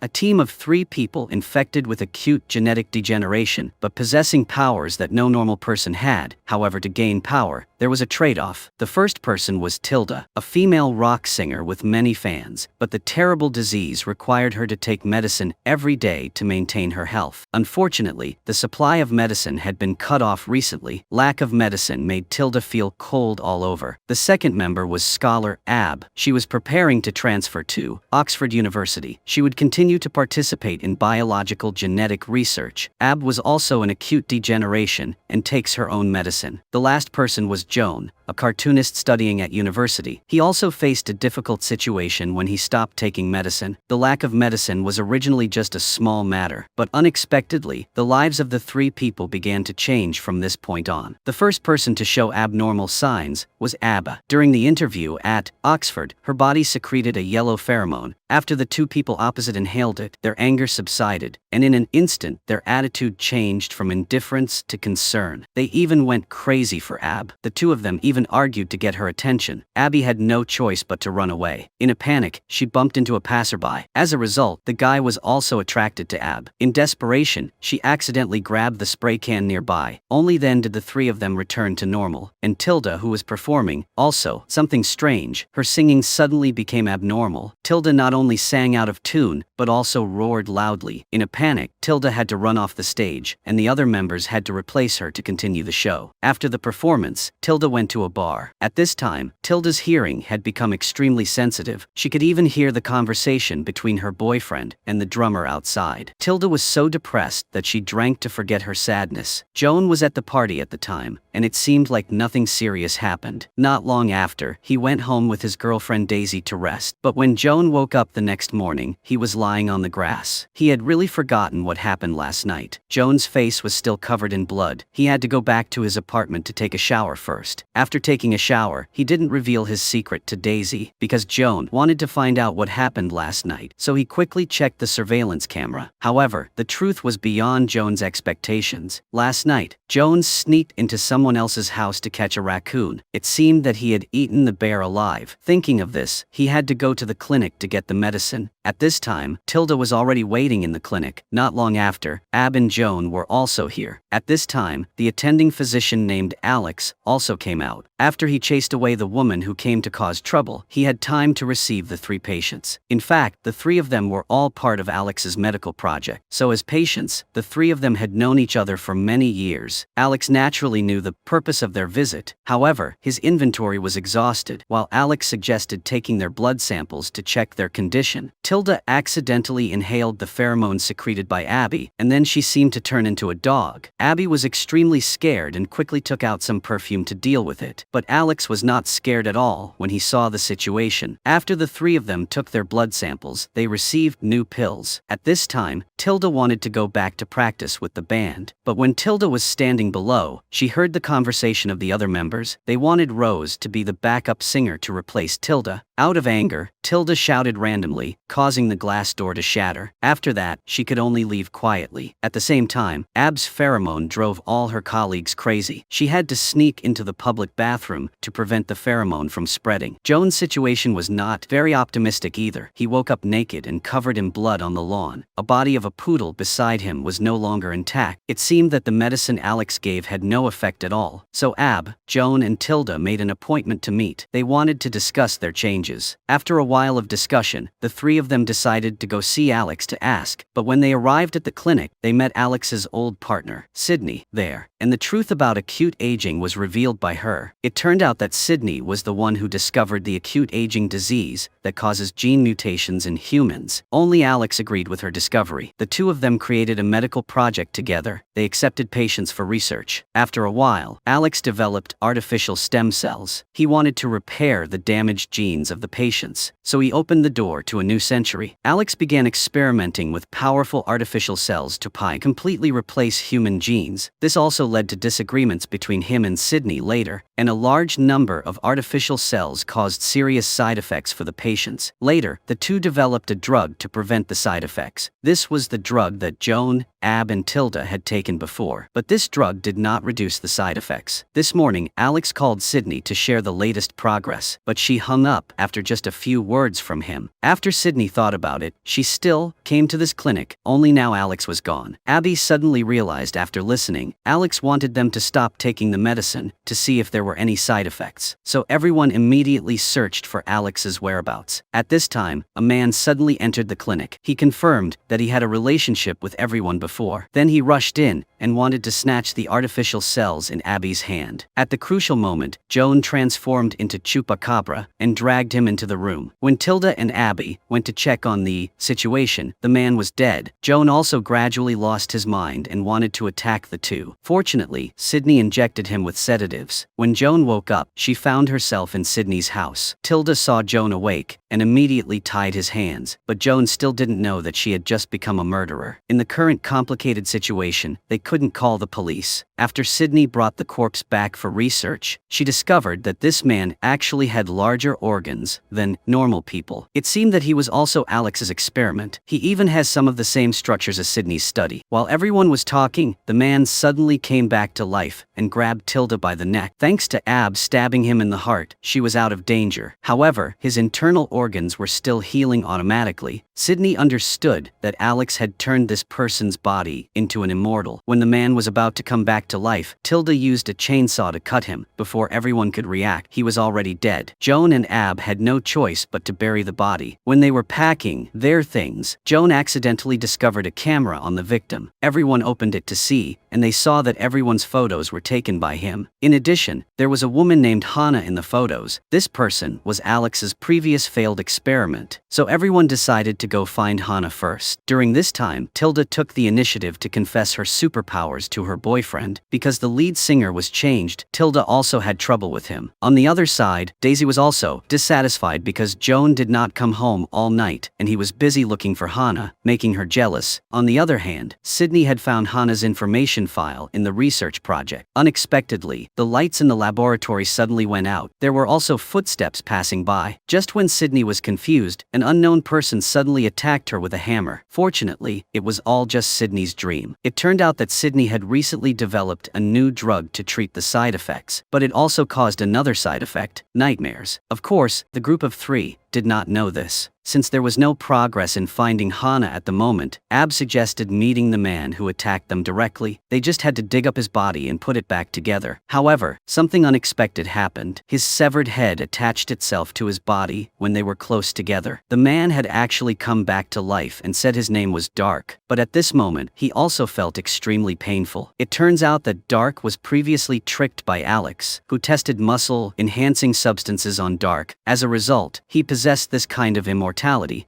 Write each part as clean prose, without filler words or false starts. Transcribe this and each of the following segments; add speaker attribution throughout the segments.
Speaker 1: A team of 3 people infected with acute genetic degeneration but possessing powers that no normal person had. However, to gain power, there was a trade-off. The first person was Tilda, a female rock singer with many fans, but the terrible disease required her to take medicine every day to maintain her health. Unfortunately, the supply of medicine had been cut off recently. Lack of medicine made Tilda feel cold all over. The second member was scholar Ab. She was preparing to transfer to Oxford University. She would continue to participate in biological genetic research. Ab was also in acute degeneration and takes her own medicine. The last person was Joan, a cartoonist studying at university. He also faced a difficult situation when he stopped taking medicine. The lack of medicine was originally just a small matter, but unexpectedly, the lives of the 3 people began to change from this point on. The first person to show abnormal signs was Abba. During the interview at Oxford, her body secreted a yellow pheromone. After the 2 people opposite inhaled it, their anger subsided, and in an instant, their attitude changed from indifference to concern. They even went crazy for Ab. The 2 of them even argued to get her attention. Abby had no choice but to run away. In a panic, she bumped into a passerby. As a result, the guy was also attracted to Ab. In desperation, she accidentally grabbed the spray can nearby. Only then did the 3 of them return to normal. And Tilda, who was performing, also, something strange. Her singing suddenly became abnormal. Tilda not only sang out of tune, but also roared loudly. In a panic, Tilda had to run off the stage, and the other members had to replace her to continue the show. After the performance, Tilda went to a bar. At this time, Tilda's hearing had become extremely sensitive. She could even hear the conversation between her boyfriend and the drummer outside. Tilda was so depressed that she drank to forget her sadness. Joan was at the party at the time, and it seemed like nothing serious happened. Not long after, he went home with his girlfriend Daisy to rest. But when Joan woke up the next morning, he was lying on the grass. He had really forgotten what happened last night. Joan's face was still covered in blood. He had to go back to his apartment to take a shower first. After taking a shower, he didn't reveal his secret to Daisy, because Joan wanted to find out what happened last night, so he quickly checked the surveillance camera. However, the truth was beyond Joan's expectations. Last night, Joan sneaked into someone else's house to catch a raccoon. It seemed that he had eaten the bear alive. Thinking of this, he had to go to the clinic to get the medicine. At this time, Tilda was already waiting in the clinic. Not long after, Ab and Joan were also here. At this time, the attending physician named Alex also came out. After he chased away the woman who came to cause trouble, he had time to receive the 3 patients. In fact, the 3 of them were all part of Alex's medical project. So as patients, the 3 of them had known each other for many years. Alex naturally knew the purpose of their visit. However, his inventory was exhausted. While Alex suggested taking their blood samples to check their condition, Tilda accidentally inhaled the pheromone secreted by Abby, and then she seemed to turn into a dog. Abby was extremely scared and quickly took out some perfume to deal with it. But Alex was not scared at all when he saw the situation. After the 3 of them took their blood samples, they received new pills. At this time, Tilda wanted to go back to practice with the band. But when Tilda was standing below, she heard the conversation of the other members. They wanted Rose to be the backup singer to replace Tilda. Out of anger, Tilda shouted randomly, causing the glass door to shatter. After that, she could only leave quietly. At the same time, Ab's pheromone drove all her colleagues crazy. She had to sneak into the public bathroom to prevent the pheromone from spreading. Joan's situation was not very optimistic either. He woke up naked and covered in blood on the lawn. A body of a poodle beside him was no longer intact. It seemed that the medicine Alex gave had no effect at all. So Ab, Joan and Tilda made an appointment to meet. They wanted to discuss their changes. After a while of discussion, the 3 of them decided to go see Alex to ask. But when they arrived at the clinic, they met Alex's old partner, Sydney, there. And the truth about acute aging was revealed by her. It turned out that Sydney was the one who discovered the acute aging disease that causes gene mutations in humans. Only Alex agreed with her discovery. The 2 of them created a medical project together. They accepted patients for research. After a while, Alex developed artificial stem cells. He wanted to repair the damaged genes of the patients, so he opened the door to a new century. Alex began experimenting with powerful artificial cells to completely replace human genes. This also led to disagreements between him and Sydney later, and a large number of artificial cells caused serious side effects for the patients. Later, the 2 developed a drug to prevent the side effects. This was the drug that Joan, Ab and Tilda had taken before. But this drug did not reduce the side effects. This morning, Alex called Sydney to share the latest progress, but she hung up after just a few words from him. After Sydney thought about it, she still came to this clinic, only now Alex was gone. Abby suddenly realized after listening, Alex wanted them to stop taking the medicine to see if there were any side effects. So everyone immediately searched for Alex's whereabouts. At this time, a man suddenly entered the clinic. He confirmed that he had a relationship with everyone before. Then he rushed in and wanted to snatch the artificial cells in Abby's hand. At the crucial moment, Joan transformed into Chupacabra and dragged him into the room. When Tilda and Abby went to check on the situation, the man was dead. Joan also gradually lost his mind and wanted to attack the two. Fortunately, Sydney injected him with sedatives. When Joan woke up, she found herself in Sydney's house. Tilda saw Joan awake and immediately tied his hands, but Joan still didn't know that she had just become a murderer. In the current complicated situation, they couldn't call the police. After Sydney brought the corpse back for research, she discovered that this man actually had larger organs than normal people. It seemed that he was also Alex's experiment. He even has some of the same structures as Sydney's study. While everyone was talking, the man suddenly came back to life and grabbed Tilda by the neck. Thanks to Ab stabbing him in the heart, she was out of danger. However, his internal organs were still healing automatically. Sydney understood that Alex had turned this person's body into an immortal. When the man was about to come back to life, Tilda used a chainsaw to cut him. Before everyone could react, he was already dead. Joan and Ab had no choice but to bury the body. When they were packing their things, Joan accidentally discovered a camera on the victim. Everyone opened it to see, and they saw that everyone's photos were taken by him. In addition, there was a woman named Hana in the photos. This person was Alex's previous failed experiment, so everyone decided to go find Hana first. During this time, Tilda took the initiative to confess her superpowers to her boyfriend. Because the lead singer was changed, Tilda also had trouble with him. On the other side, Daisy was also dissatisfied because Joan did not come home all night, and he was busy looking for Hana, making her jealous. On the other hand, Sydney had found Hana's information file in the research project. Unexpectedly, the lights in the laboratory suddenly went out. There were also footsteps passing by. Just when Sydney was confused, an unknown person suddenly attacked her with a hammer. Fortunately, it was all just Sydney's dream. It turned out that Sydney had recently developed a new drug to treat the side effects, but it also caused another side effect: nightmares. Of course, the group of three did not know this. Since there was no progress in finding Hana at the moment, Ab suggested meeting the man who attacked them directly. They just had to dig up his body and put it back together. However, something unexpected happened. His severed head attached itself to his body when they were close together. The man had actually come back to life and said his name was Dark, but at this moment, he also felt extremely painful. It turns out that Dark was previously tricked by Alex, who tested muscle-enhancing substances on Dark. As a result, he possessed this kind of immortality.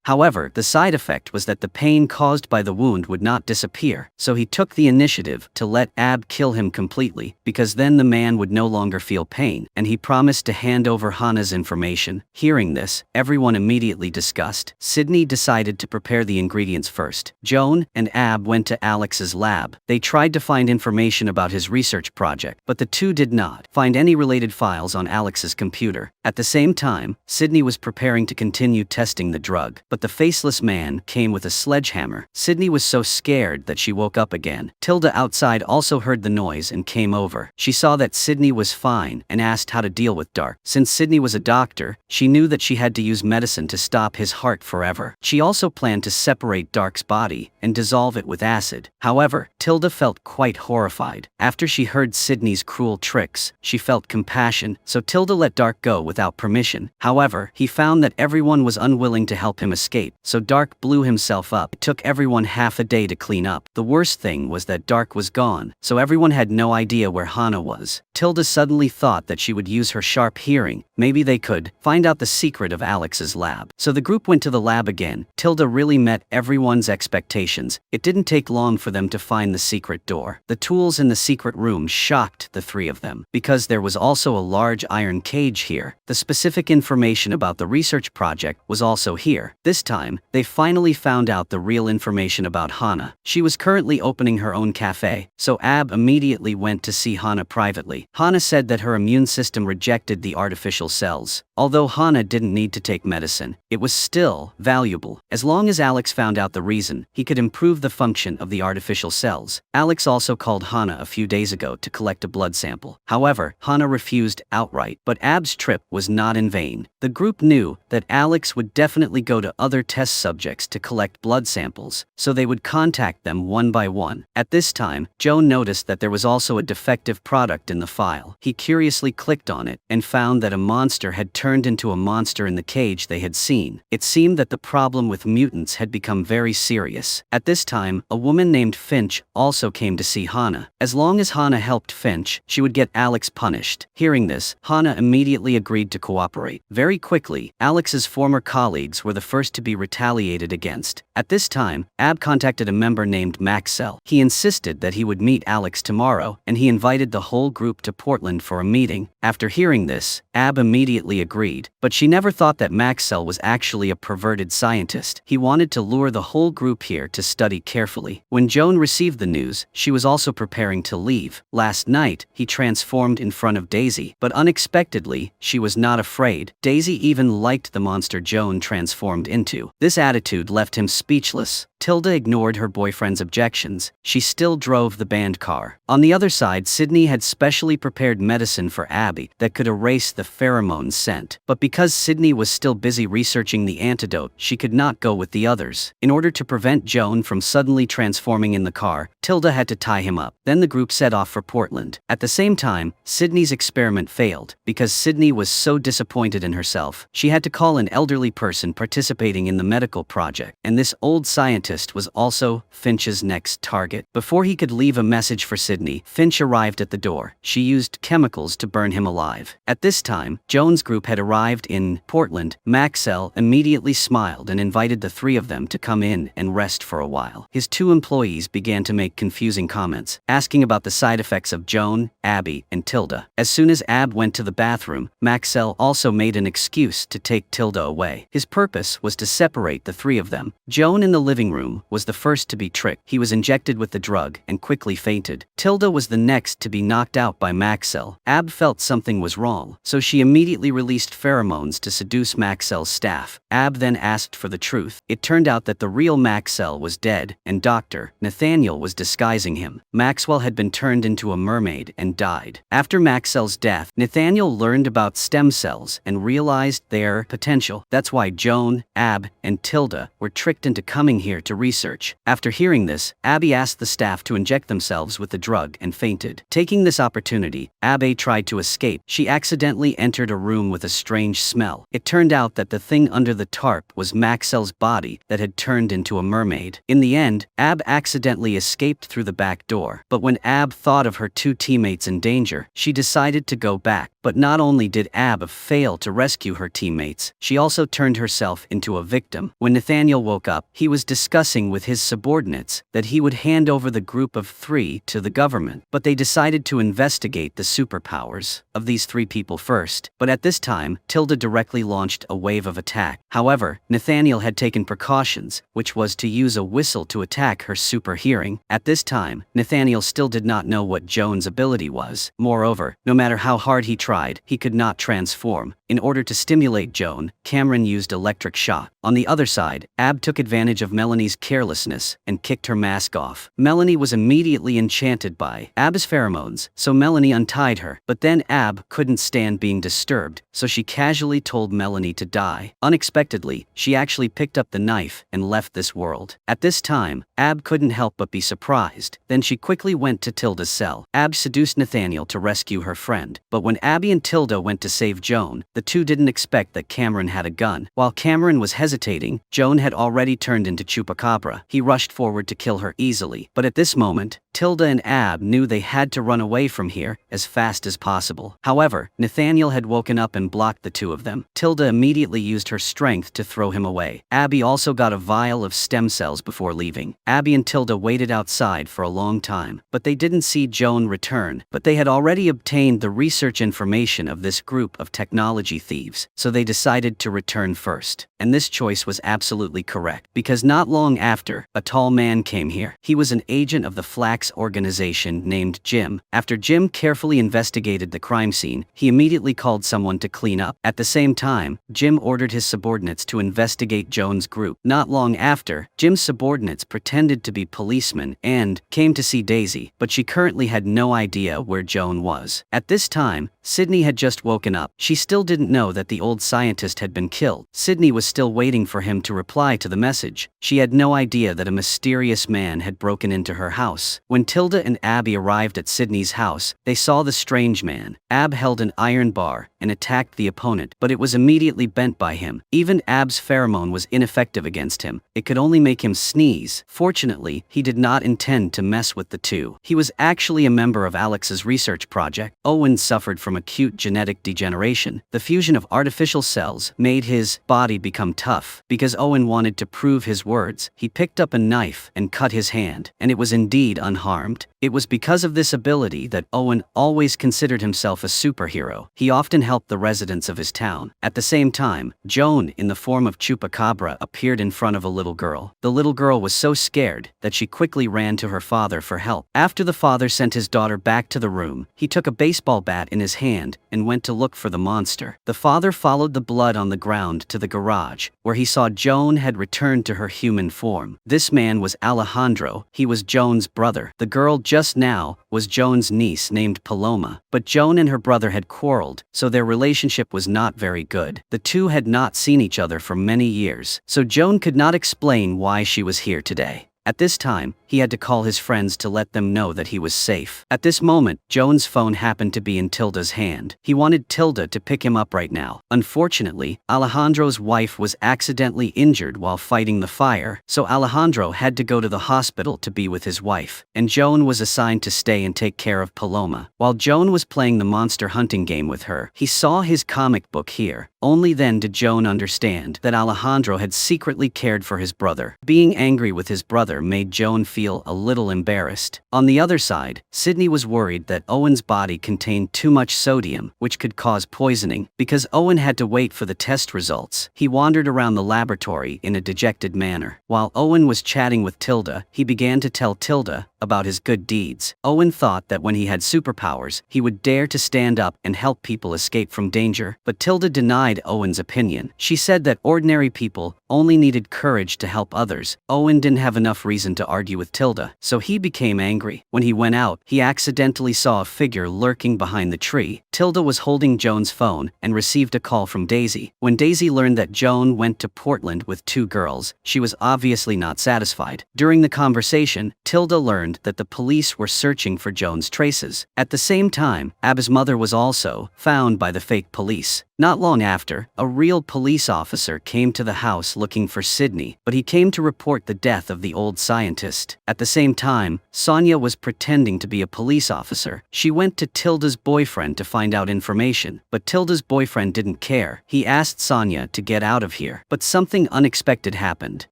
Speaker 1: However, the side effect was that the pain caused by the wound would not disappear, so he took the initiative to let Ab kill him completely, because then the man would no longer feel pain, and he promised to hand over Hana's information. Hearing this, everyone immediately discussed. Sydney decided to prepare the ingredients first. Joan and Ab went to Alex's lab. They tried to find information about his research project, but the two did not find any related files on Alex's computer. At the same time, Sydney was preparing to continue testing the drug, but the faceless man came with a sledgehammer. Sydney was so scared that she woke up again. Tilda outside also heard the noise and came over. She saw that Sydney was fine and asked how to deal with Dark. Since Sydney was a doctor, she knew that she had to use medicine to stop his heart forever. She also planned to separate Dark's body and dissolve it with acid. However, Tilda felt quite horrified. After she heard Sydney's cruel tricks, she felt compassion, so Tilda let Dark go without permission. However, he found that everyone was unwilling to help him escape, so Dark blew himself up. It took everyone half a day to clean up. The worst thing was that Dark was gone, so everyone had no idea where Hana was. Tilda suddenly thought that she would use her sharp hearing. Maybe they could find out the secret of Alex's lab. So the group went to the lab again. Tilda really met everyone's expectations. It didn't take long for them to find the secret door. The tools in the secret room shocked the three of them, because there was also a large iron cage here. The specific information about the research research project was also here. This time, they finally found out the real information about Hana. She was currently opening her own cafe, so Ab immediately went to see Hana privately. Hana said that her immune system rejected the artificial cells. Although Hana didn't need to take medicine, it was still valuable. As long as Alex found out the reason, he could improve the function of the artificial cells. Alex also called Hana a few days ago to collect a blood sample. However, Hana refused outright, but Ab's trip was not in vain. The group knew that Alex would definitely go to other test subjects to collect blood samples, so they would contact them one by one. At this time, Joe noticed that there was also a defective product in the file. He curiously clicked on it and found that a monster had turned into a monster in the cage they had seen. It seemed that the problem with mutants had become very serious. At this time, a woman named Finch also came to see Hana. As long as Hana helped Finch, she would get Alex punished. Hearing this, Hana immediately agreed to cooperate. Very quickly, Alex's former colleagues were the first to be retaliated against. At this time, Ab contacted a member named Maxell. He insisted that he would meet Alex tomorrow, and he invited the whole group to Portland for a meeting. After hearing this, Ab immediately agreed, but she never thought that Maxell was actually a perverted scientist. He wanted to lure the whole group here to study carefully. When Joan received the news, she was also preparing to leave. Last night, he transformed in front of Daisy, but unexpectedly, she was not afraid. Daisy even liked the monster Joan transformed into. This attitude left him speechless. Tilda ignored her boyfriend's objections. She still drove the band car. On the other side, Sydney had specially prepared medicine for Abby that could erase the pheromone scent. But because Sydney was still busy researching the antidote, she could not go with the others. In order to prevent Joan from suddenly transforming in the car, Tilda had to tie him up. Then the group set off for Portland. At the same time, Sydney's experiment failed. Because Sydney was so disappointed in herself, she had to call an elderly person participating in the medical project. And this old scientist was also Finch's next target. Before he could leave a message for Sydney, Finch arrived at the door. She used chemicals to burn him alive. At this time, Joan's group had arrived in Portland. Maxell immediately smiled and invited the three of them to come in and rest for a while. His two employees began to make confusing comments, asking about the side effects of Joan, Abby, and Tilda. As soon as Ab went to the bathroom, Maxell also made an excuse to take Tilda away. His purpose was to separate the three of them. Joan in the living room was the first to be tricked. He was injected with the drug and quickly fainted. Tilda was the next to be knocked out by Maxell. Ab felt something was wrong, so she immediately released pheromones to seduce Maxell's staff. Ab then asked for the truth. It turned out that the real Maxell was dead, and Dr. Nathaniel was disguising him. Maxwell had been turned into a mermaid and died. After Maxell's death, Nathaniel learned about stem cells and realized their potential. That's why Joan, Ab, and Tilda were tricked into coming here to research. After hearing this, Abby asked the staff to inject themselves with the drug and fainted. Taking this opportunity, Abby tried to escape. She accidentally entered a room with a strange smell. It turned out that the thing under the tarp was Maxell's body that had turned into a mermaid. In the end, Ab accidentally escaped through the back door. But when Ab thought of her two teammates in danger, she decided to go back. But not only did Ab fail to rescue her teammates, she also turned herself into a victim. When Nathaniel woke up, he was discussing with his subordinates that he would hand over the group of three to the government. But they decided to investigate the superpowers of these three people first. But at this time, Tilda directly launched a wave of attack. However, Nathaniel had taken precautions, which was to use a whistle to attack her super hearing. At this time, Nathaniel still did not know what Joan's ability was. Moreover, no matter how hard he tried, he could not transform. In order to stimulate Joan, Cameron used electric shock. On the other side, Ab took advantage of Melanie's carelessness and kicked her mask off. Melanie was immediately enchanted by Ab's pheromones, so Melanie untied her. But then Ab couldn't stand being disturbed, so she casually told Melanie to die. Unexpectedly, she actually picked up the knife and left this world. At this time, Ab couldn't help but be surprised. Then she quickly went to Tilda's cell. Ab seduced Nathaniel to rescue her friend. But when Abby and Tilda went to save Joan, the two didn't expect that Cameron had a gun. While Cameron was hesitating, Joan had already turned into Chupacabra. He rushed forward to kill her easily. But at this moment, Tilda and Ab knew they had to run away from here as fast as possible. However, Nathaniel had woken up and blocked the two of them. Tilda immediately used her strength to throw him away. Abby also got a vial of stem cells before leaving. Abby and Tilda waited outside for a long time, but they didn't see Joan return. But they had already obtained the research information of this group of technology thieves, so they decided to return first. And this choice was absolutely correct, because not long after, a tall man came here. He was an agent of the Flax organization named Jim. After Jim carefully investigated the crime scene, he immediately called someone to clean up. At the same time, Jim ordered his subordinates to investigate Joan's group. Not long after, Jim's subordinates pretended to be policemen and came to see Daisy, but she currently had no idea where Joan was. At this time, Sydney had just woken up. She still didn't know that the old scientist had been killed. Sydney was still waiting for him to reply to the message. She had no idea that a mysterious man had broken into her house. When Tilda and Abby arrived at Sydney's house, they saw the strange man. Ab held an iron bar and attacked the opponent, but it was immediately bent by him. Even Ab's pheromone was ineffective against him. It could only make him sneeze. Fortunately, he did not intend to mess with the two. He was actually a member of Alex's research project. Owen suffered from acute genetic degeneration. The fusion of artificial cells made his body become tough. Because Owen wanted to prove his words, he picked up a knife and cut his hand, and it was indeed unharmed. It was because of this ability that Owen always considered himself a superhero. He often helped the residents of his town. At the same time, Joan, in the form of Chupacabra, appeared in front of a little girl. The little girl was so scared that she quickly ran to her father for help. After the father sent his daughter back to the room, he took a baseball bat in his hand and went to look for the monster. The father followed the blood on the ground to the garage, where he saw Joan had returned to her human form. This man was Alejandro. He was Joan's brother. The girl just now was Joan's niece named Paloma, but Joan and her brother had quarreled, so their relationship was not very good. The two had not seen each other for many years, so Joan could not explain why she was here today. At this time, he had to call his friends to let them know that he was safe. At this moment, Joan's phone happened to be in Tilda's hand. He wanted Tilda to pick him up right now. Unfortunately, Alejandro's wife was accidentally injured while fighting the fire, so Alejandro had to go to the hospital to be with his wife, and Joan was assigned to stay and take care of Paloma. While Joan was playing the monster hunting game with her, he saw his comic book here. Only then did Joan understand that Alejandro had secretly cared for his brother. Being angry with his brother made Joan feel a little embarrassed. On the other side, Sydney was worried that Owen's body contained too much sodium, which could cause poisoning. Because Owen had to wait for the test results, he wandered around the laboratory in a dejected manner. While Owen was chatting with Tilda, he began to tell Tilda about his good deeds. Owen thought that when he had superpowers, he would dare to stand up and help people escape from danger, but Tilda denied Owen's opinion. She said that ordinary people only needed courage to help others. Owen didn't have enough reason to argue with Tilda, so he became angry. When he went out, he accidentally saw a figure lurking behind the tree. Tilda was holding Joan's phone and received a call from Daisy. When Daisy learned that Joan went to Portland with two girls, she was obviously not satisfied. During the conversation, Tilda learned that the police were searching for Joan's traces. At the same time, Ab's mother was also found by the fake police. Not long after, a real police officer came to the house looking for Sydney, but he came to report the death of the old scientist. At the same time, Sonia was pretending to be a police officer. She went to Tilda's boyfriend to find out information, but Tilda's boyfriend didn't care. He asked Sonia to get out of here, but something unexpected happened.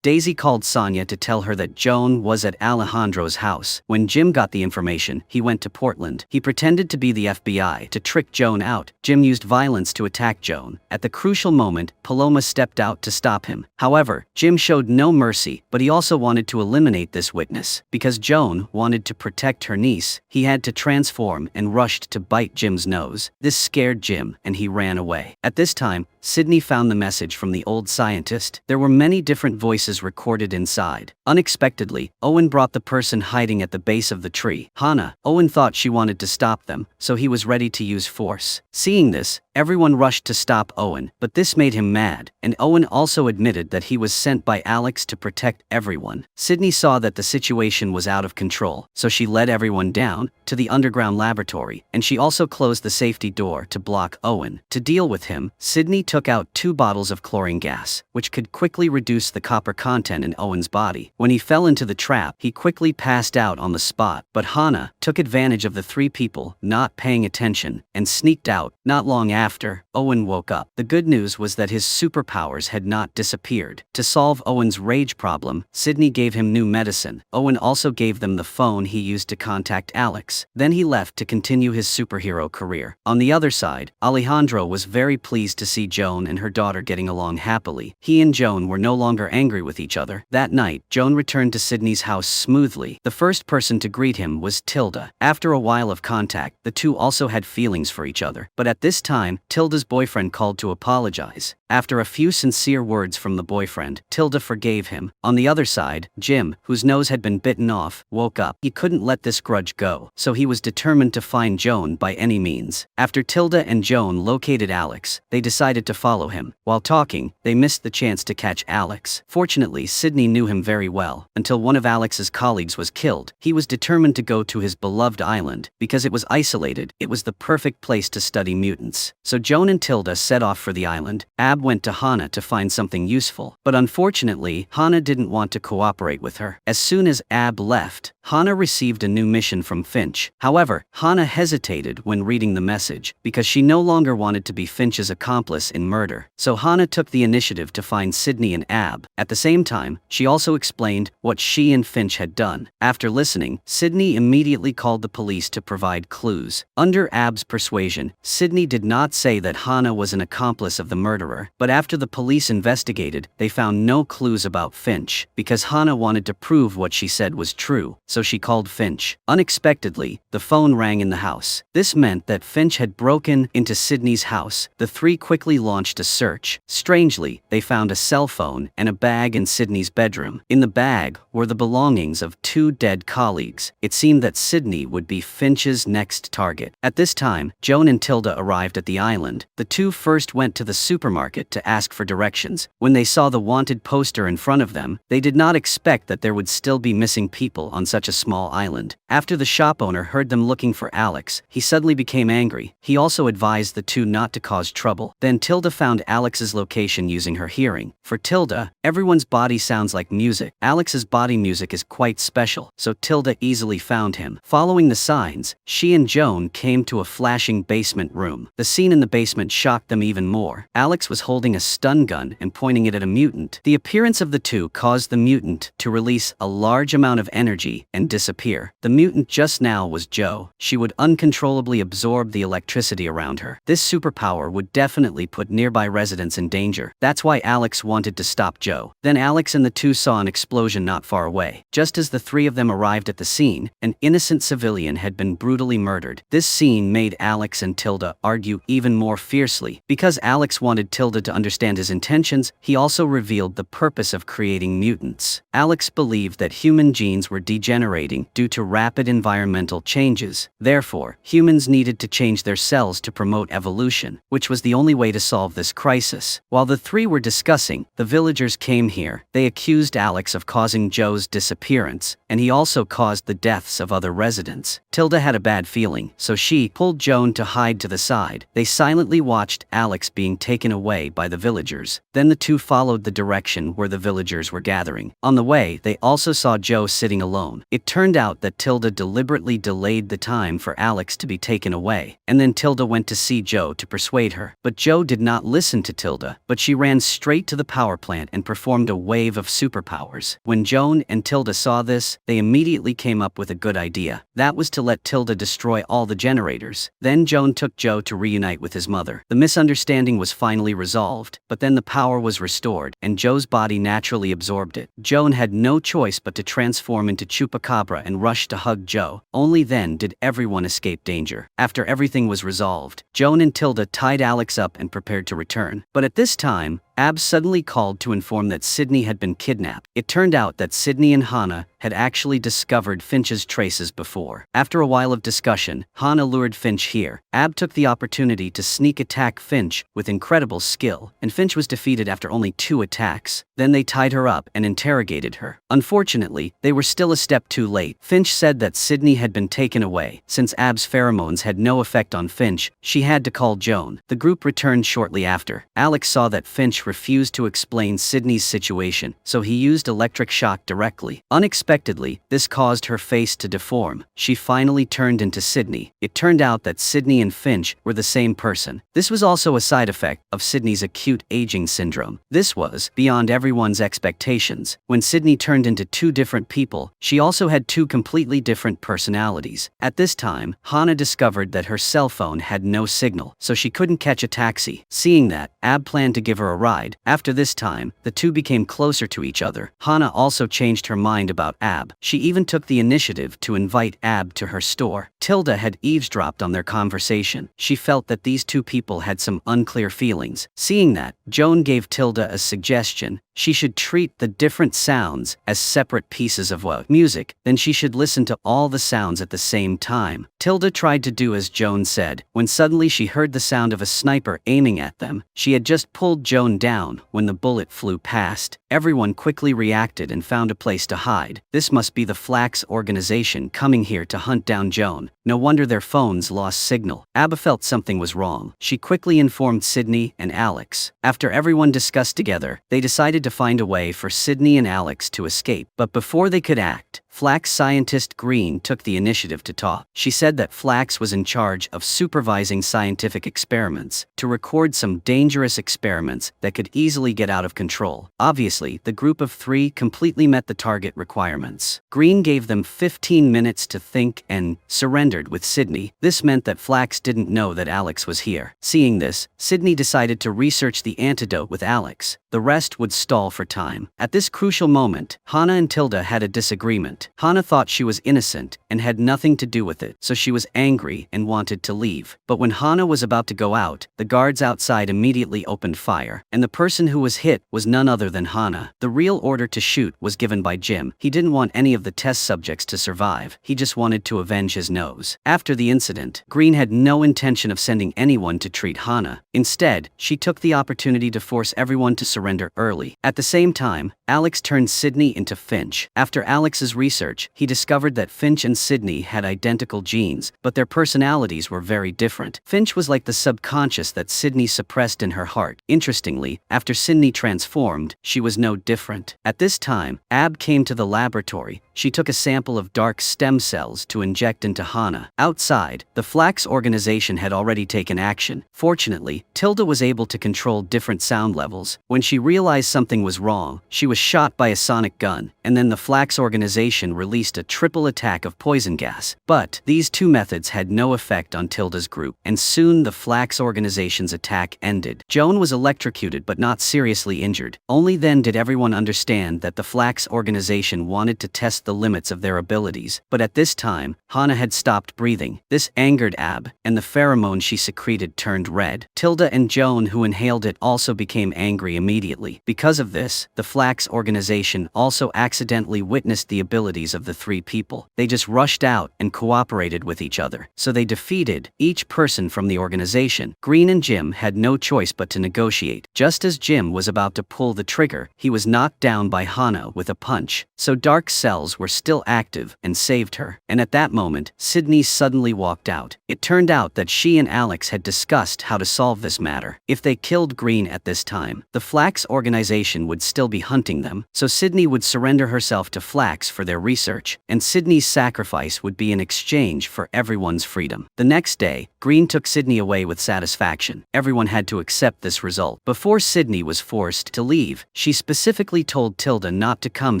Speaker 1: Daisy called Sonia to tell her that Joan was at Alejandro's house. When Jim got the information, he went to Portland. He pretended to be the FBI to trick Joan out. Jim used violence to attack Joan. At the crucial moment, Paloma stepped out to stop him. However, Jim showed no mercy, but he also wanted to eliminate this witness. Because Joan wanted to protect her niece, he had to transform and rushed to bite Jim's nose. This scared Jim, and he ran away. At this time, Sydney found the message from the old scientist. There were many different voices recorded inside. Unexpectedly, Owen brought the person hiding at the base of the tree. Hana. Owen thought she wanted to stop them, so he was ready to use force. Seeing this, everyone rushed to stop Owen, but this made him mad, and Owen also admitted that he was sent by Alex to protect everyone. Sydney saw that the situation was out of control, so she led everyone down to the underground laboratory, and she also closed the safety door to block Owen. To deal with him, Sydney took out 2 bottles of chlorine gas, which could quickly reduce the copper content in Owen's body. When he fell into the trap, he quickly passed out on the spot, but Hana took advantage of the three people not paying attention and sneaked out. Not long after, Owen woke up. The good news was that his superpowers had not disappeared. To solve Owen's rage problem, Sydney gave him new medicine. Owen also gave them the phone he used to contact Alex. Then he left to continue his superhero career. On the other side, Alejandro was very pleased to see Joan and her daughter getting along happily. He and Joan were no longer angry with each other. That night, Joan returned to Sydney's house smoothly. The first person to greet him was Tilda. After a while of contact, the two also had feelings for each other. But at this time, Tilda's boyfriend called to apologize. After a few sincere words from the boyfriend, Tilda forgave him. On the other side, Jim, whose nose had been bitten off, woke up. He couldn't let this grudge go, so he was determined to find Joan by any means. After Tilda and Joan located Alex, they decided to follow him. While talking, they missed the chance to catch Alex. Fortunately, Sydney knew him very well. Until one of Alex's colleagues was killed, he was determined to go to his beloved island. Because it was isolated, it was the perfect place to study mutants. So Joan and Tilda set off for the island. Ab went to Hana to find something useful, but unfortunately, Hana didn't want to cooperate with her. As soon as Ab left, Hana received a new mission from Finch. However, Hana hesitated when reading the message, because she no longer wanted to be Finch's accomplice in murder. So Hana took the initiative to find Sydney and Ab. At the same time, she also explained what she and Finch had done. After listening, Sydney immediately called the police to provide clues. Under Ab's persuasion, Sydney did not say that Hana was an accomplice of the murderer, but after the police investigated, they found no clues about Finch, because Hana wanted to prove what she said was true, so she called Finch. Unexpectedly, the phone rang in the house. This meant that Finch had broken into Sydney's house. The three quickly launched a search. Strangely, they found a cell phone and a bag in Sydney's bedroom. In the bag were the belongings of two dead colleagues. It seemed that Sydney would be Finch's next target. At this time, Joan and Tilda arrived at the island. The two first went to the supermarket to ask for directions. When they saw the wanted poster in front of them, they did not expect that there would still be missing people on such a small island. After the shop owner heard them looking for Alex, he suddenly became angry. He also advised the two not to cause trouble. Then Tilda found Alex's location using her hearing. For Tilda, everyone's body sounds like music. Alex's body music is quite special, so Tilda easily found him. Following the signs, she and Joan came to a flashing basement room. The scene in the basement shocked them even more. Alex was holding a stun gun and pointing it at a mutant. The appearance of the two caused the mutant to release a large amount of energy and disappear. The mutant just now was Jo. She would uncontrollably absorb the electricity around her. This superpower would definitely put nearby residents in danger. That's why Alex wanted to stop Jo. Then Alex and the two saw an explosion not far away. Just as the three of them arrived at the scene, an innocent civilian had been brutally murdered. This scene made Alex and Tilda argue even more fiercely. Because Alex wanted Tilda to understand his intentions, he also revealed the purpose of creating mutants. Alex believed that human genes were degenerating due to rapid environmental changes. Therefore, humans needed to change their cells to promote evolution, which was the only way to solve this crisis. While the three were discussing, the villagers came here. They accused Alex of causing Jo's disappearance, and he also caused the deaths of other residents. Tilda had a bad feeling, so she pulled Joan to hide to the side. They silently watched Alex being taken away by the villagers. Then the two followed the direction where the villagers were gathering. On the way, they also saw Jo sitting alone. It turned out that Tilda deliberately delayed the time for Alex to be taken away, and then Tilda went to see Jo to persuade her. But Jo did not listen to Tilda, but she ran straight to the power plant and performed a wave of superpowers. When Joan and Tilda saw this, they immediately came up with a good idea. That was to let Tilda destroy all the generators. Then Joan took Jo to reunite with his mother. The misunderstanding was finally resolved, but then the power was restored, and Jo's body naturally absorbed it. Joan had no choice but to transform into Chupacabra and rush to hug Jo. Only then did everyone escape danger. After everything was resolved, Joan and Tilda tied Alex up and prepared to return. But at this time, Ab suddenly called to inform that Sydney had been kidnapped. It turned out that Sydney and Hana had actually discovered Finch's traces before. After a while of discussion, Hana lured Finch here. Ab took the opportunity to sneak attack Finch with incredible skill, and Finch was defeated after only 2 attacks. Then they tied her up and interrogated her. Unfortunately, they were still a step too late. Finch said that Sydney had been taken away. Since Ab's pheromones had no effect on Finch, she had to call Joan. The group returned shortly after. Alex saw that Finch refused to explain Sydney's situation, so he used electric shock directly. Unexpectedly, this caused her face to deform. She finally turned into Sydney. It turned out that Sydney and Finch were the same person. This was also a side effect of Sydney's acute aging syndrome. This was beyond everyone's expectations. When Sydney turned into 2 different people, she also had 2 completely different personalities. At this time, Hana discovered that her cell phone had no signal, so she couldn't catch a taxi. Seeing that, Ab planned to give her a ride. After this time, the 2 became closer to each other. Hana also changed her mind about Ab. She even took the initiative to invite Ab to her store. Tilda had eavesdropped on their conversation. She felt that these 2 people had some unclear feelings. Seeing that, Joan gave Tilda a suggestion. She should treat the different sounds as separate pieces of music, then she should listen to all the sounds at the same time. Tilda tried to do as Joan said, when suddenly she heard the sound of a sniper aiming at them. She had just pulled Joan down when the bullet flew past. Everyone quickly reacted and found a place to hide. This must be the Flax organization coming here to hunt down Joan. No wonder their phones lost signal. Abba felt something was wrong. She quickly informed Sydney and Alex. After everyone discussed together, they decided to find a way for Sydney and Alex to escape. But before they could act, Flax scientist Green took the initiative to talk. She said that Flax was in charge of supervising scientific experiments to record some dangerous experiments that could easily get out of control. Obviously, the group of 3 completely met the target requirements. Green gave them 15 minutes to think and surrendered with Sydney. This meant that Flax didn't know that Alex was here. Seeing this, Sydney decided to research the antidote with Alex. The rest would stall for time. At this crucial moment, Hana and Tilda had a disagreement. Hana thought she was innocent and had nothing to do with it, so she was angry and wanted to leave. But when Hana was about to go out, the guards outside immediately opened fire, and the person who was hit was none other than Hana. The real order to shoot was given by Jim. He didn't want any of the test subjects to survive. He just wanted to avenge his nose. After the incident, Green had no intention of sending anyone to treat Hana. Instead, she took the opportunity to force everyone to surrender early. At the same time, Alex turned Sydney into Finch. After Alex's research, he discovered that Finch and Sydney had identical genes, but their personalities were very different. Finch was like the subconscious that Sydney suppressed in her heart. Interestingly, after Sydney transformed, she was no different. At this time, Ab came to the laboratory. She took a sample of dark stem cells to inject into Hana. Outside, the Flax organization had already taken action. Fortunately, Tilda was able to control different sound levels. When she realized something was wrong, she was shot by a sonic gun, and then the Flax organization released a triple attack of poison gas. But these 2 methods had no effect on Tilda's group, and soon the Flax organization's attack ended. Joan was electrocuted but not seriously injured. Only then did everyone understand that the Flax organization wanted to test the limits of their abilities. But at this time, Hana had stopped breathing. This angered Ab, and the pheromone she secreted turned red. Tilda and Joan, who inhaled it, also became angry immediately. Because of this, the Flax organization also accidentally witnessed the abilities of the 3 people. They just rushed out and cooperated with each other. So they defeated each person from the organization. Green and Jim had no choice but to negotiate. Just as Jim was about to pull the trigger, he was knocked down by Hana with a punch. So dark cells were still active and saved her. And at that moment, Sydney suddenly walked out. It turned out that she and Alex had discussed how to solve this matter. If they killed Green at this time, the Flax organization would still be hunting them, so Sydney would surrender herself to Flax for their research, and Sydney's sacrifice would be in exchange for everyone's freedom. The next day, Green took Sydney away with satisfaction. Everyone had to accept this result. Before Sydney was forced to leave, she specifically told Tilda not to come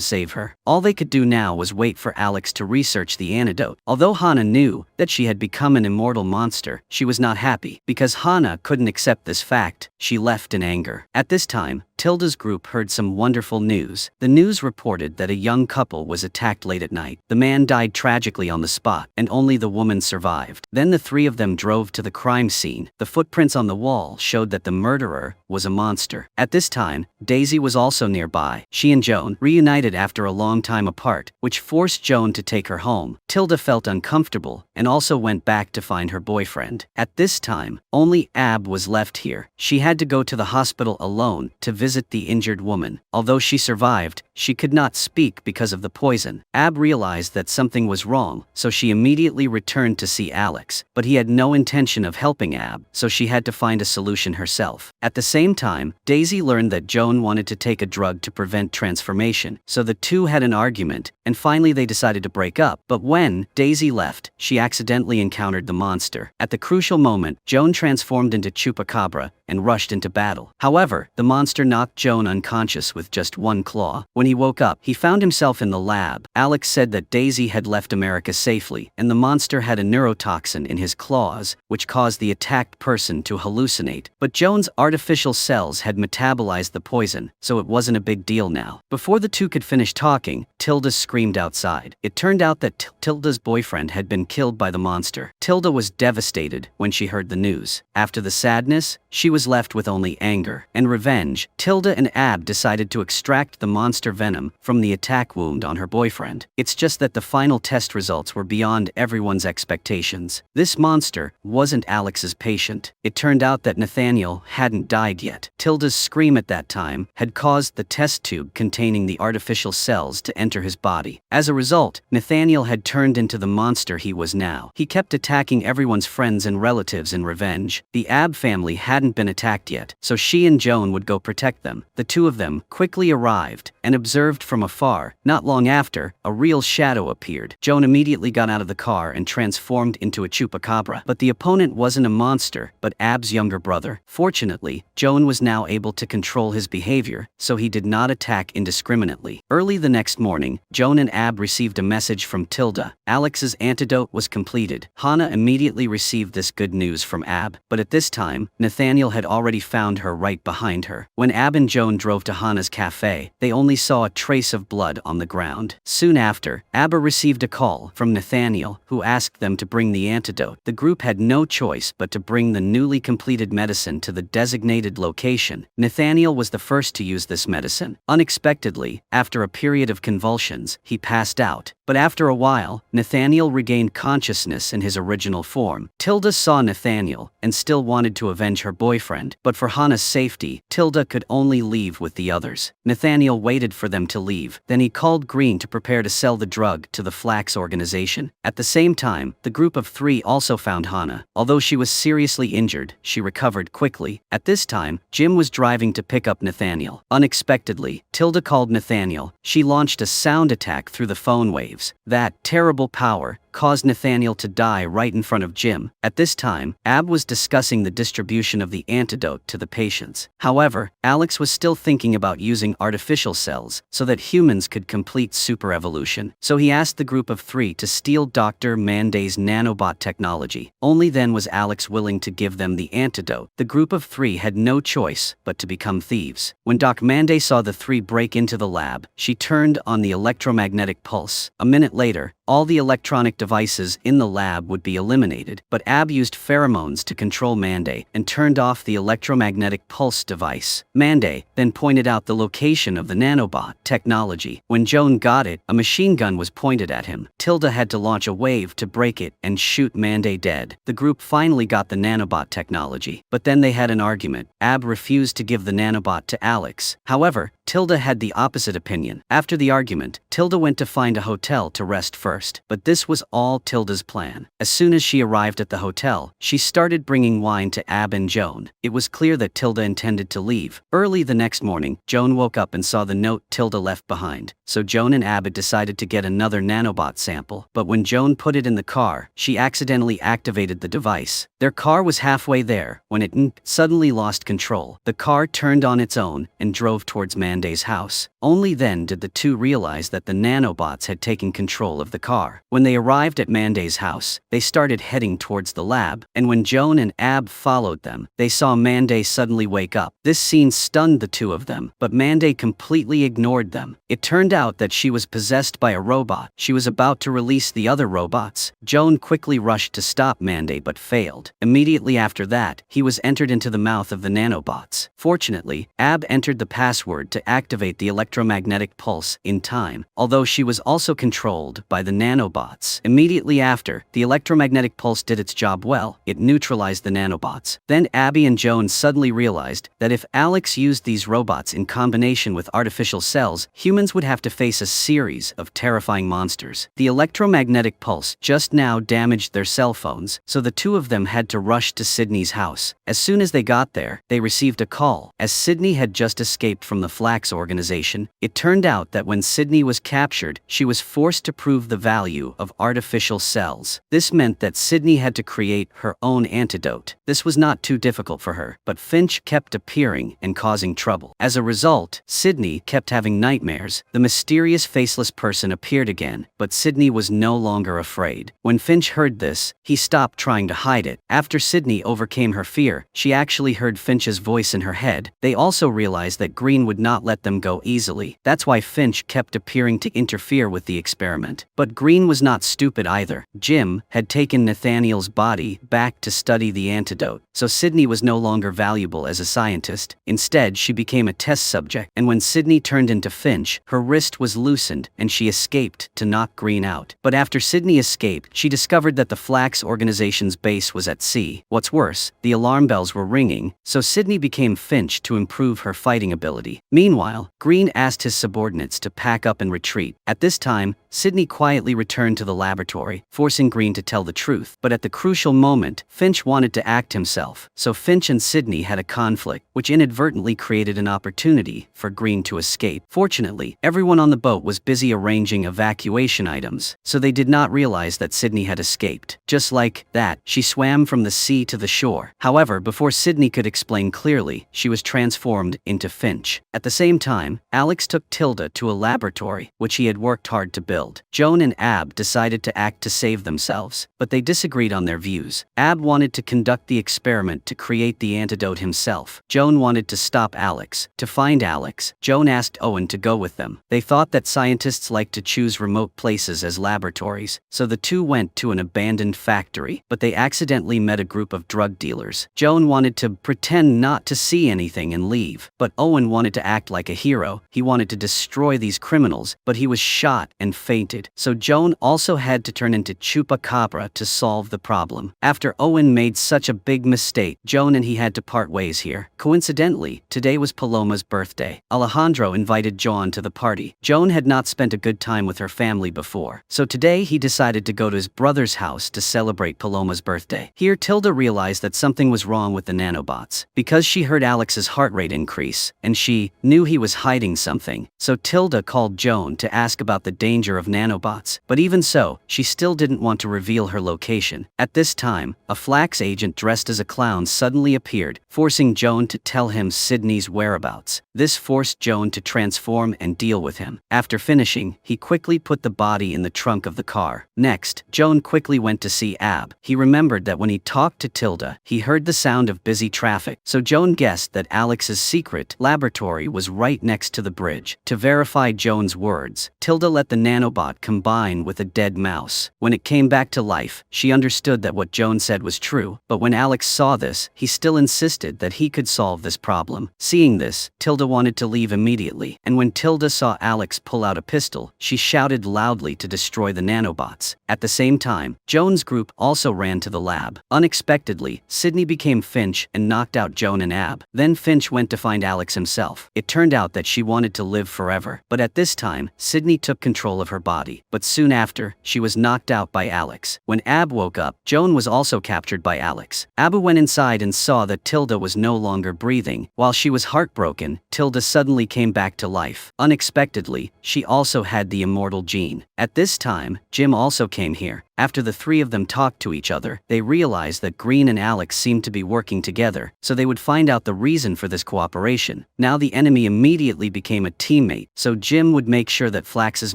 Speaker 1: save her. All they could do now was wait for Alex to research the antidote. Although Hana knew that she had become an immortal monster, she was not happy. Because Hana couldn't accept this fact, she left in anger. At this time, Tilda's group heard some wonderful news. The news reported that a young couple was attacked late at night. The man died tragically tragically on the spot, and only the woman survived. Then the three of them drove to the crime scene. The footprints on the wall showed that the murderer was a monster. At this time, Daisy was also nearby. She and Joan reunited after a long time apart, which forced Joan to take her home. Tilda felt uncomfortable and also went back to find her boyfriend. At this time, only Ab was left here. She had to go to the hospital alone to visit the injured woman. Although she survived, she could not speak because of the poison. Ab realized that something was wrong, so she immediately returned to see Alex, but he had no intention of helping Ab, so she had to find a solution herself. At the same time, Daisy learned that Joan wanted to take a drug to prevent transformation, so the two had an argument, and finally they decided to break up. But when Daisy left, she accidentally encountered the monster. At the crucial moment, Joan transformed into Chupacabra and rushed into battle. However, the monster knocked Joan unconscious with just one claw. When he woke up, he found himself in the lab. Alex said that Daisy had left America safely, and the monster had a neurotoxin in his claws, which caused the attacked person to hallucinate. But Joan's artificial cells had metabolized the poison, so it wasn't a big deal now. Before the two could finish talking, Tilda screamed outside. It turned out that Tilda's boyfriend had been killed by the monster. Tilda was devastated when she heard the news. After the sadness, she was left with only anger and revenge. Tilda and Ab decided to extract the monster venom from the attack wound on her boyfriend. It's just that the final test results were beyond everyone's expectations. This monster wasn't Alex's patient. It turned out that Nathaniel hadn't died yet. Tilda's scream at that time had caused the test tube containing the artificial cells to enter his body. As a result, Nathaniel had turned into the monster he was now. He kept attacking everyone's friends and relatives in revenge. The Ab family hadn't been attacked yet, so she and Joan would go protect them. The two of them quickly arrived and observed from afar. Not long after, a real shadow appeared. Joan immediately got out of the car and transformed into a Chupacabra. But the opponent wasn't a monster, but Ab's younger brother. Fortunately, Joan was now able to control his behavior, so he did not attack indiscriminately. Early the next morning, Joan and Ab received a message from Tilda. Alex's antidote was completed. Hana immediately received this good news from Ab, but at this time, Nathaniel had already found her right behind her. When Ab and Joan drove to Hana's cafe, they only saw a trace of blood on the ground. Soon after, Abba received a call from Nathaniel, who asked them to bring the antidote. The group had no choice but to bring the newly completed medicine to the designated location. Nathaniel was the first to use this medicine. Unexpectedly, after a period of convulsions, he passed out. But after a while, Nathaniel regained consciousness in his original form. Tilda saw Nathaniel and still wanted to avenge her boyfriend, but for Hana's safety, Tilda could only leave with the others. Nathaniel waited for them to leave, then he called Green to prepare to sell the drug to the Flax organization. At the same time, the group of three also found Hana. Although she was seriously injured, she recovered quickly. At this time, Jim was driving to pick up Nathaniel. Unexpectedly, Tilda called Nathaniel. She launched a sound attack through the phone waves. That terrible power caused Nathaniel to die right in front of Jim. At this time, Ab was discussing the distribution of the antidote to the patients. However, Alex was still thinking about using artificial cells so that humans could complete super evolution. So he asked the group of three to steal Dr. Manday's nanobot technology. Only then was Alex willing to give them the antidote. The group of three had no choice but to become thieves. When Doc Manday saw the three break into the lab, she turned on the electromagnetic pulse. A minute later, all the electronic devices in the lab would be eliminated, but Ab used pheromones to control Manday and turned off the electromagnetic pulse device. Manday then pointed out the location of the nanobot technology. When Joan got it, a machine gun was pointed at him. Tilda had to launch a wave to break it and shoot Manday dead. The group finally got the nanobot technology, but then they had an argument. Ab refused to give the nanobot to Alex. However, Tilda had the opposite opinion. After the argument, Tilda went to find a hotel to rest first. But this was all Tilda's plan. As soon as she arrived at the hotel, she started bringing wine to Ab and Joan. It was clear that Tilda intended to leave. Early the next morning, Joan woke up and saw the note Tilda left behind. So Joan and Ab decided to get another nanobot sample. But when Joan put it in the car, she accidentally activated the device. Their car was halfway there when it suddenly lost control. The car turned on its own and drove towards Manday's house. Only then did the two realize that the nanobots had taken control of the car. When they arrived at Manday's house, they started heading towards the lab, and when Joan and Ab followed them, they saw Manday suddenly wake up. This scene stunned the two of them, but Manday completely ignored them. It turned out that she was possessed by a robot. She was about to release the other robots. Joan quickly rushed to stop Monday but failed. Immediately after that, he was entered into the mouth of the nanobots. Fortunately, Ab entered the password to activate the electromagnetic pulse in time, although she was also controlled by the nanobots. Immediately after, the electromagnetic pulse did its job well. It neutralized the nanobots. Then Abby and Joan suddenly realized that if Alex used these robots in combination with artificial cells, humans would have to face a series of terrifying monsters. The electromagnetic pulse just now damaged their cell phones, so the two of them had to rush to Sydney's house. As soon as they got there, they received a call. As Sydney had just escaped from the Flax organization, it turned out that when Sydney was captured, she was forced to prove the value of artificial cells. This meant that Sydney had to create her own antidote. This was not too difficult for her, but Finch kept appearing and causing trouble. As a result, Sydney kept having nightmares. The mysterious faceless person appeared again, but Sydney was no longer afraid. When Finch heard this, he stopped trying to hide it. After Sydney overcame her fear, she actually heard Finch's voice in her head. They also realized that Green would not let them go easily. That's why Finch kept appearing to interfere with the experiment. But Green was not stupid either. Jim had taken Nathaniel's body back to study the antidote, so Sydney was no longer valuable as a scientist. Instead, she became a test subject, and when Sydney turned into Finch, her wrist was loosened and she escaped to knock Green out. But after Sydney escaped, she discovered that the Flax organization's base was at sea. What's worse, the alarm bells were ringing, so Sydney became Finch to improve her fighting ability. Meanwhile, Green asked his subordinates to pack up and retreat. At this time, Sydney quietly returned to the laboratory, forcing Green to tell the truth. But at the crucial moment, Finch wanted to act himself, so Finch and Sydney had a conflict, which inadvertently created an opportunity for Green to escape. Fortunately, everyone on the boat was busy arranging evacuation items, so they did not realize that Sydney had escaped. Just like that, she swam from the sea to the shore. However, before Sydney could explain clearly, she was transformed into Finch. At the same time, Alex took Tilda to a laboratory, which he had worked hard to build. Joan and Ab decided to act to save themselves, but they disagreed on their views. Ab wanted to conduct the experiment to create the antidote himself. Joan wanted to stop Alex. To find Alex, Joan asked Owen to go with them. They thought that scientists like to choose remote places as laboratories, so the two went to an abandoned factory, but they accidentally met a group of drug dealers. Joan wanted to pretend not to see anything and leave, but Owen wanted to act like a hero. He wanted to destroy these criminals, but he was shot and fainted, so Joan also had to turn into Chupacabra to solve the problem. After Owen made such a big mistake, Joan and he had to part ways here. Coincidentally, today was Paloma's birthday. Alejandro invited Joan to the party. Joan had not spent a good time with her family before, so today he decided to go to his brother's house to celebrate Paloma's birthday. Here Tilda realized that something was wrong with the nanobots, because she heard Alex's heart rate increase, and she knew he was hiding something, so Tilda called Joan to ask about the danger of nanobots. But even so, she still didn't want to reveal her location. At this time, a Flax agent dressed as a clown suddenly appeared, forcing Joan to tell him Sydney's whereabouts. This forced Joan to transform and deal with him. After finishing, he quickly put the body in the trunk of the car. Next, Joan quickly went to see Ab. He remembered that when he talked to Tilda, he heard the sound of busy traffic, so Joan guessed that Alex's secret laboratory was right next to the bridge. To verify Joan's words, Tilda let the nanobot combine with a dead mouse. When it came back to life, she understood that what Joan said was true, but when Alex saw this, he still insisted that he could solve this problem. Seeing this, Tilda wanted to leave immediately, and when Tilda saw Alex pull out a pistol, she shouted loudly to destroy the nanobots. At the same time, Joan's group also ran to the lab. Unexpectedly, Sydney became Finch and knocked out Joan and Ab. Then Finch went to find Alex himself. It turned out that she wanted to live forever, but at this time, Sydney took control of her body. But soon after, she was knocked out by Alex. When Ab woke up, Joan was also captured by Alex. Abu went inside and saw that Tilda was no longer breathing. While she was heartbroken, Tilda suddenly came back to life. Unexpectedly, she also had the immortal gene. At this time, Jim also came here. After the three of them talked to each other, they realized that Green and Alex seemed to be working together, so they would find out the reason for this cooperation. Now the enemy immediately became a teammate, so Jim would make sure that Flax's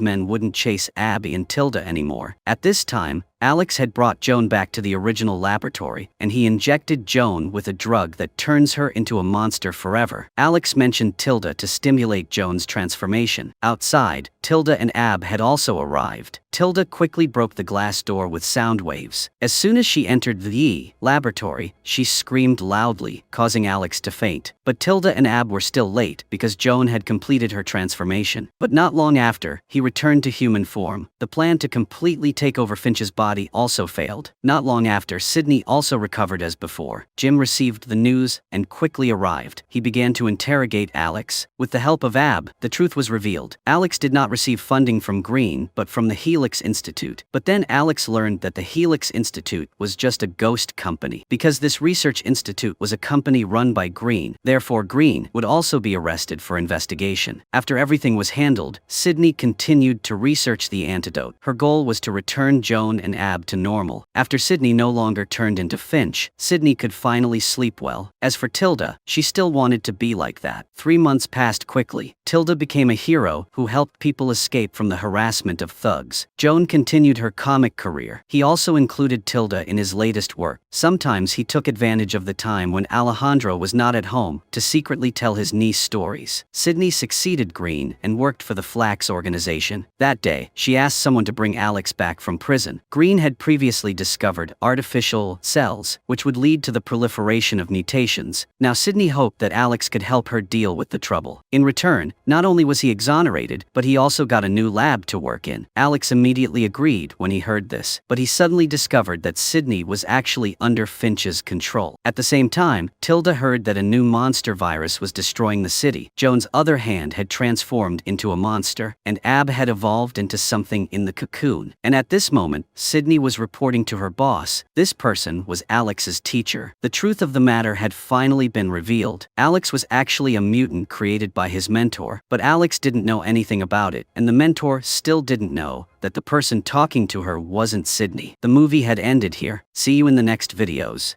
Speaker 1: men wouldn't chase Abby and Tilda anymore. At this time, Alex had brought Joan back to the original laboratory, and he injected Joan with a drug that turns her into a monster forever. Alex mentioned Tilda to stimulate Joan's transformation. Outside, Tilda and Ab had also arrived. Tilda quickly broke the glass door with sound waves. As soon as she entered the laboratory, she screamed loudly, causing Alex to faint. But Tilda and Ab were still late because Joan had completed her transformation. But not long after, he returned to human form. The plan to completely take over Finch's body also failed. Not long after, Sydney also recovered as before. Jim received the news and quickly arrived. He began to interrogate Alex. With the help of Ab, the truth was revealed. Alex did not receive funding from Green, but from the Helix Institute. But then Alex learned that the Helix Institute was just a ghost company. Because this research institute was a company run by Green, therefore Green would also be arrested for investigation. After everything was handled, Sydney continued to research the antidote. Her goal was to return Joan and Ab to normal. After Sydney no longer turned into Finch, Sydney could finally sleep well. As for Tilda, she still wanted to be like that. 3 months passed quickly. Tilda became a hero who helped people escape from the harassment of thugs. Joan continued her comic career. He also included Tilda in his latest work. Sometimes he took advantage of the time when Alejandro was not at home to secretly tell his niece stories. Sydney succeeded Green and worked for the Flax organization. That day, she asked someone to bring Alex back from prison. Green had previously discovered artificial cells, which would lead to the proliferation of mutations. Now Sydney hoped that Alex could help her deal with the trouble. In return, not only was he exonerated, but he also got a new lab to work in. Alex immediately agreed when he heard this, but he suddenly discovered that Sydney was actually under Finch's control. At the same time, Tilda heard that a new monster virus was destroying the city. Joan's other hand had transformed into a monster, and Ab had evolved into something in the cocoon. And at this moment, Sydney was reporting to her boss. This person was Alex's teacher. The truth of the matter had finally been revealed. Alex was actually a mutant created by his mentor, but Alex didn't know anything about it, and the mentor still didn't know that the person talking to her wasn't Sydney. The movie had ended here. See you in the next videos.